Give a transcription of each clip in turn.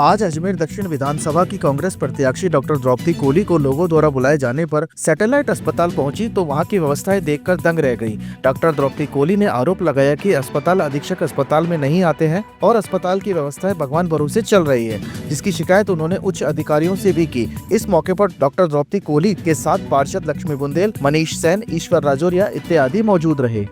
आज अजमेर दक्षिण विधानसभा की कांग्रेस प्रत्याशी डॉक्टर द्रौपदी कोली को लोगों द्वारा बुलाए जाने पर सैटेलाइट अस्पताल पहुंची तो वहां की व्यवस्थाएं देखकर दंग रह गई। डॉक्टर द्रौपदी कोली ने आरोप लगाया कि अस्पताल अधीक्षक अस्पताल में नहीं आते हैं और अस्पताल की व्यवस्थाएं भगवान भरोसे चल रही है, जिसकी शिकायत उन्होंने उच्च अधिकारियों से भी की। इस मौके पर डॉक्टर द्रौपदी कोली के साथ पार्षद लक्ष्मी बुंदेल, मनीष सेन, ईश्वर राजौरिया इत्यादि मौजूद रहे।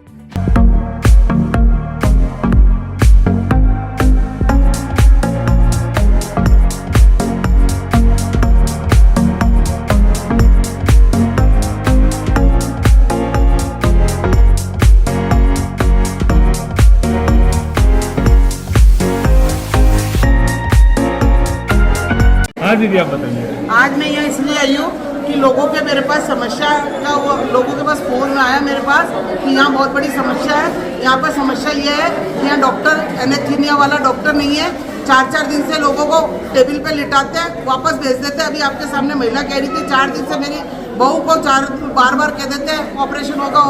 हाँ दीदी आप बताइए। आज मैं यहाँ इसलिए आई हूँ कि लोगों के मेरे पास समस्या का लोगों के पास फोन आया मेरे पास कि यहाँ बहुत बड़ी समस्या है। यहाँ पर समस्या ये है कि यहाँ डॉक्टर एनेस्थीसिया वाला डॉक्टर नहीं है। 4-4 दिन से लोगों को टेबल पे लिटाते हैं, वापस भेज देते हैं। अभी आपके सामने महिला कह रही थी 4 दिन से मेरी बहू को बार कह देते हैं ऑपरेशन होगा,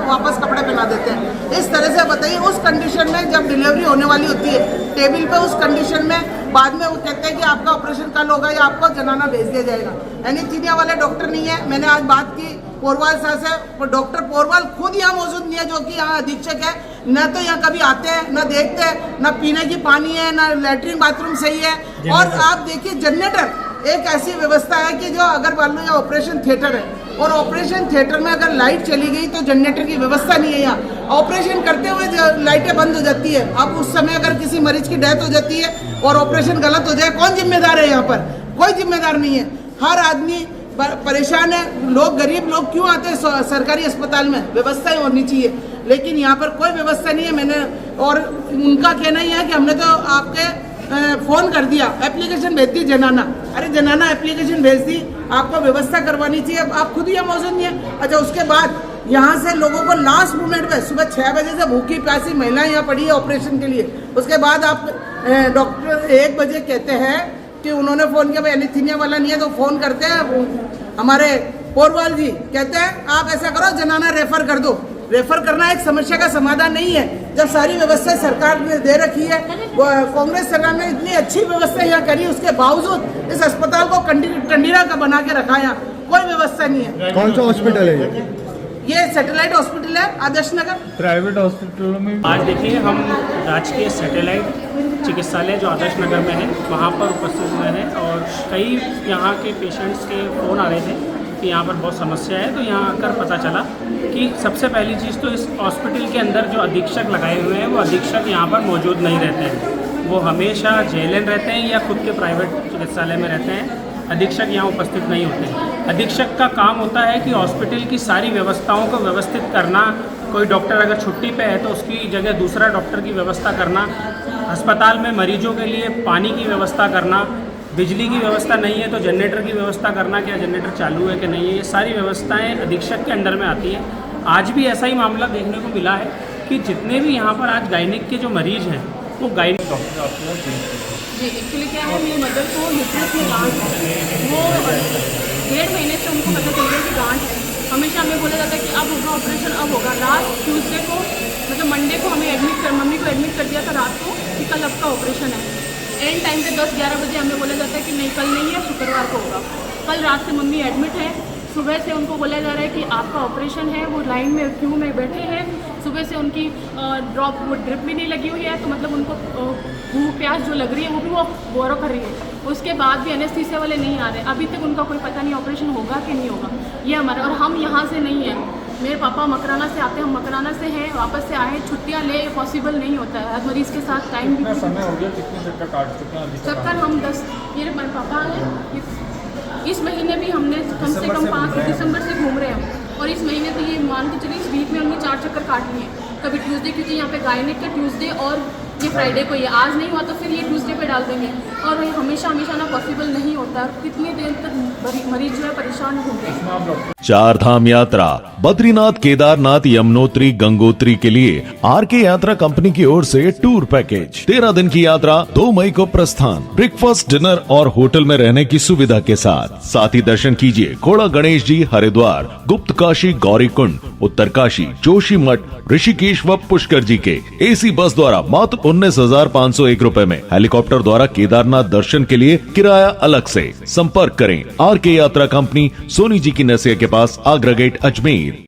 वापस कपड़े पहना देते हैं। इस तरह से बताइए, उस कंडीशन में जब डिलीवरी होने वाली होती है टेबल पे, उस कंडीशन में बाद में वो कहते हैं कि आपका ऑपरेशन कल होगा या आपको जनाना भेज दिया जाएगा। एनेस्थीसिया वाले डॉक्टर नहीं है। मैंने आज बात की पोरवाल साहब से, डॉक्टर पोरवाल खुद यहाँ मौजूद नहीं है, जो कि यहाँ अधीक्षक है। न तो यहाँ कभी आते हैं, न देखते हैं, न पीने की पानी है, न लैट्रिन बाथरूम सही है। और आप देखिए जनरेटर एक ऐसी व्यवस्था है कि जो अगर मान लो यहाँ ऑपरेशन थिएटर है और ऑपरेशन थिएटर में अगर लाइट चली गई तो जनरेटर की व्यवस्था नहीं है। यहाँ ऑपरेशन करते हुए लाइटें बंद हो जाती है। अब उस समय अगर किसी मरीज की डेथ हो जाती है और ऑपरेशन गलत हो जाए, कौन जिम्मेदार है? यहाँ पर कोई जिम्मेदार नहीं है। हर आदमी परेशान है। लोग, गरीब लोग क्यों आते हैं सरकारी अस्पताल में? व्यवस्थाएं होनी चाहिए, लेकिन यहाँ पर कोई व्यवस्था नहीं है। मैंने और उनका कहना ही है कि हमने तो आपके फोन कर दिया, एप्लीकेशन भेज दी जनाना। अरे जनाना एप्लीकेशन भेज दी, आपको व्यवस्था करवानी चाहिए। आप खुद ही मौजूद नहीं है। अच्छा, उसके बाद यहाँ से लोगों को लास्ट मोमेंट पे सुबह 6 बजे से भूखी प्यासी महिलाएं यहाँ पड़ी है ऑपरेशन के लिए। उसके बाद आप डॉक्टर 1 बजे कहते हैं कि उन्होंने फ़ोन किया, भाई एनेस्थीसिया वाला नहीं है, तो फ़ोन करते हैं हमारे पोरवाल जी, कहते हैं आप ऐसा करो जनाना रेफर कर दो। रेफर करना एक समस्या का समाधान नहीं है। जब सारी व्यवस्था सरकार ने दे रखी है, कांग्रेस सरकार ने इतनी अच्छी व्यवस्था यहाँ करी, उसके बावजूद इस अस्पताल को कंडीरा का बना के रखा। यहाँ कोई व्यवस्था नहीं है। कौन सा हॉस्पिटल है ये सैटेलाइट हॉस्पिटल है आदर्श नगर। प्राइवेट हॉस्पिटलों में आज देखिए हम राजकीय सैटेलाइट चिकित्सालय जो आदर्श नगर में है वहाँ पर उपस्थित हुए हैं और कई यहाँ के पेशेंट्स के फ़ोन आ रहे थे कि यहाँ पर बहुत समस्या है। तो यहाँ आकर पता चला कि सबसे पहली चीज़ तो इस हॉस्पिटल के अंदर जो अधीक्षक लगाए हुए हैं वो अधीक्षक यहाँ पर मौजूद नहीं रहते हैं। वो हमेशा जेएलएन रहते हैं या खुद के प्राइवेट चिकित्सालय में रहते हैं। अधीक्षक यहाँ उपस्थित नहीं होते हैं। अधीक्षक का काम होता है कि हॉस्पिटल की सारी व्यवस्थाओं को व्यवस्थित करना। कोई डॉक्टर अगर छुट्टी पे है तो उसकी जगह दूसरा डॉक्टर की व्यवस्था करना, अस्पताल में मरीजों के लिए पानी की व्यवस्था करना, बिजली की व्यवस्था नहीं है तो जनरेटर की व्यवस्था करना, क्या जनरेटर चालू है कि नहीं है, ये सारी व्यवस्थाएं अधीक्षक के अंडर में आती हैं। आज भी ऐसा ही मामला देखने को मिला है कि जितने भी यहाँ पर आज गायनिक के जो मरीज हैं वो गायनिक डॉक्टर जी एक्चुअली क्या है, मेरी मदर को यूट्रस में गांठ है। वो 1.5 महीने से उनको पता चल गया कि गांठ है। हमेशा हमें बोला जाता है कि अब होगा ऑपरेशन, अब होगा। लास्ट ट्यूसडे को मतलब मंडे को हमें मम्मी को एडमिट कर दिया था रात को कि कल आपका ऑपरेशन है। एंड टाइम पे 10-11 बजे हमें बोला जाता है कि नहीं कल नहीं है, शुक्रवार को होगा। कल रात से मम्मी एडमिट है। सुबह से उनको बोला जा रहा है कि आपका ऑपरेशन है। वो लाइन में क्यू में बैठे हैं। सुबह से उनकी ड्रिप भी नहीं लगी हुई है, तो मतलब उनको भूख प्यास जो लग रही है वो भी वो गौरव कर रही है। उसके बाद भी एनेस्थीसिया वाले नहीं आ रहे। अभी तक उनका कोई पता नहीं ऑपरेशन होगा कि नहीं होगा। ये हमारा, और हम यहाँ से नहीं हैं। मेरे पापा मकराना से आते हैं, हम मकराना से हैं, वापस से आए। छुट्टियाँ ले पॉसिबल नहीं होता है। हर मरीज़ के साथ टाइम भी समय हो गया, कितने चक्कर काट चुके हैं? चक्कर हम 10, मेरे पापा हैं, इस महीने भी हमने कम से कम 5 दिसंबर से घूम रहे हैं। और इस महीने तो ये मान के चलिए इस वीक में हमने 4 चक्कर काट लिए हैं। कभी ट्यूसडे, क्योंकि यहाँ पे गायनिक का ट्यूसडे और ये फ्राइडे को, ये आज नहीं हुआ तो फिर ये ट्यूसडे पे डाल देंगे। और ये हमेशा ना पॉसिबल नहीं होता। कितनी देर तक मरीज जो है परेशान घूमते हैं। 4 धाम यात्रा बद्रीनाथ, केदारनाथ, यमुनोत्री, गंगोत्री के लिए आरके यात्रा कंपनी की ओर से टूर पैकेज। 13 दिन की यात्रा, 2 मई को प्रस्थान। ब्रेकफास्ट, डिनर और होटल में रहने की सुविधा के साथ ही दर्शन कीजिए खोड़ा गणेश जी, हरिद्वार, गुप्त काशी, गौरीकुंड, उत्तरकाशी, जोशीमठ, ऋषिकेश व पुष्कर जी के AC बस द्वारा मात्र 19,501 रुपए में, हेलीकॉप्टर द्वारा केदारनाथ दर्शन के लिए किराया अलग से। संपर्क करें RK यात्रा कंपनी, सोनी जी की नसिया के पास, आगरा गेट, अजमेर।